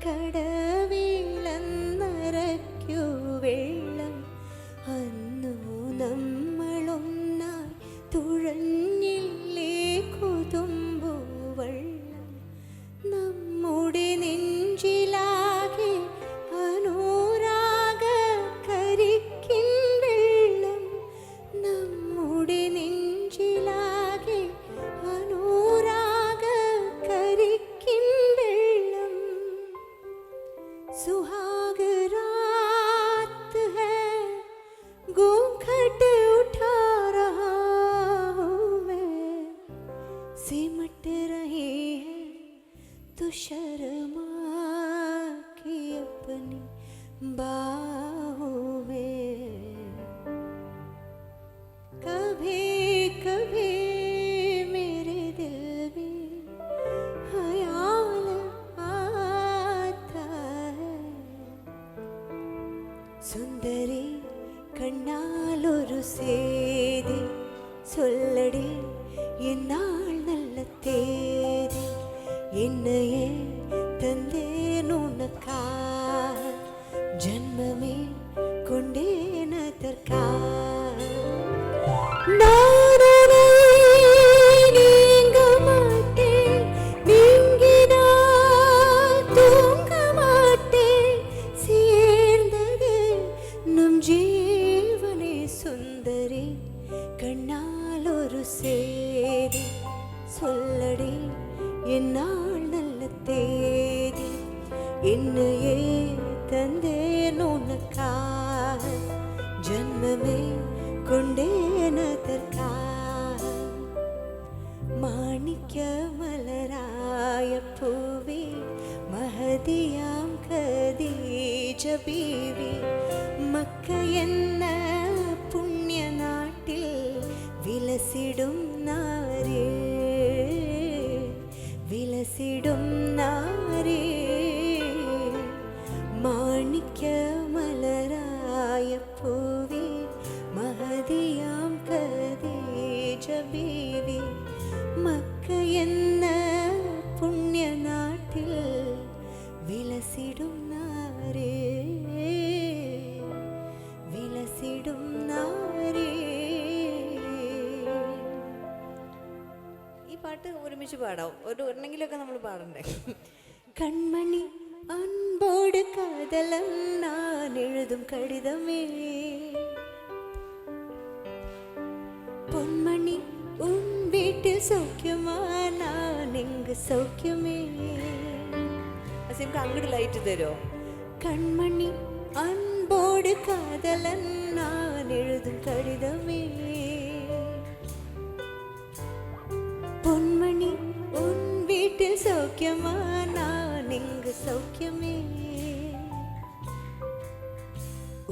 കടവിളന്നരയ്ക്കു വെള്ളം അന്നു നമ്മളൊന്നായി തുഴഞ്ഞില്ലേ കുതുമ്പു വെള്ളം നമ്മുടെ നെഞ്ചിലാകെ അനുരാഗ കരിക്കിൻ വെള്ളം നമ്മുടെ നെഞ്ചിലാകെ അനുരാഗ കരിക്കിൻ വെള്ളം सुहाग रात है घूंघट उठा रहा हूँ मैं सिमट रही है तो शर्मा की अपनी बाहों में कभी कभी मेरे दिल में ख्याल आता है സുന്ദരി കണ്ണാലൊരു സേതി சொல்லடி என்னால் நல்ல தேதி என்னையே தந்தேன் உனக்காக ஜன்மமே கொண்டேன் அதற்காக நானே நீங்க மாட்டேன் நீங்கினால் தூங்க மாட்டேன் சேர்ந்தது நம் ஜீவனே சுந்தரி கண்ணால் ஒரு சேதி சொல்லடி என்னால் நல்ல தேதி என்னையே தந்தேன் உனக்காக ஜன்மமே கொண்டேன் அதற்காக മാണിക്യ മലരായ പൂവി മഹദിയാം ഖദീജ ബീവി മക്ക എന്ന പുണ്യനാട്ടിൽ വിലസിടും നാരേ വിലസിടും നാരേ മാണിക്യ മലരായ പൂവി മഹദിയാം ഖദീജ ബീവി മക്ക എന്ന പുണ്യനാട്ടിൽ വിലസിടും നാരേ വിലസിടും നാരേ. ഈ പാട്ട് ഒരുമിച്ച് പാടാം, ഒരെണ്ണെങ്കിലൊക്കെ നമ്മൾ പാടണ്ടേ? കൺമണി അൻപോട് കാതലൻ நான் எழுதும் கடிதமே பொன்மணி உன் வீட்டில் சௌக்கியமா நான் எங்கு சௌக்கியமே. നമുക്ക് അങ്ങോട്ട് ലൈറ്റ് തരുമോ? கண்மணி அன்போடு காதலன் நான் எழுதும் கடிதமே பொன்மணி உன் வீட்டில் சௌக்கியமா நான் எங்கு சௌக்கியமே.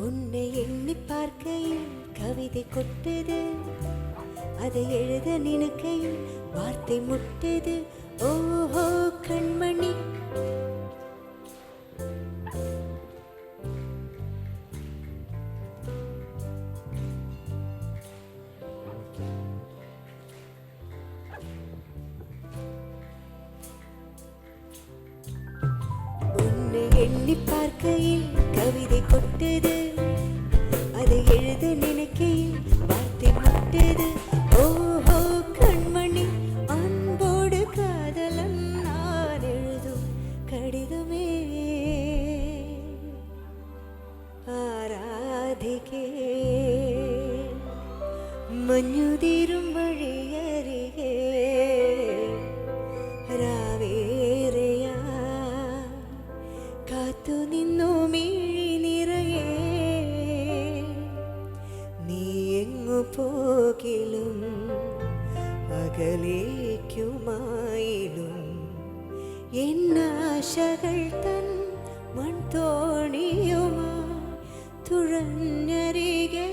உன்னை எண்ணி பார்க்கையில் கவிதை கொட்டது, அதை எழுத நினைக்கையில் வார்த்தை முட்டது. ஓஹோ கண்மணி உன்னை எண்ணி பார்க்கையில் கவிதை கொட்டது, அதை எழுத நினைக்கையில் வார்த்தை முட்டது. ஓஹோ கண்மணி அன்போடு காதலன் நான் எழுதும் கடிதமே. ആരാധികേ മഞ്ഞുതിരും വഴിയരികെ രാവേറെയാ കാത്തു നിന്നു മിഴി നിറയെ. നീ എങ്ങു പോകിലും അകലേക്കുമായിലും എന്നാശകൾ തൻ മൺതോണിയുമായി തുഴഞ്ഞരികെ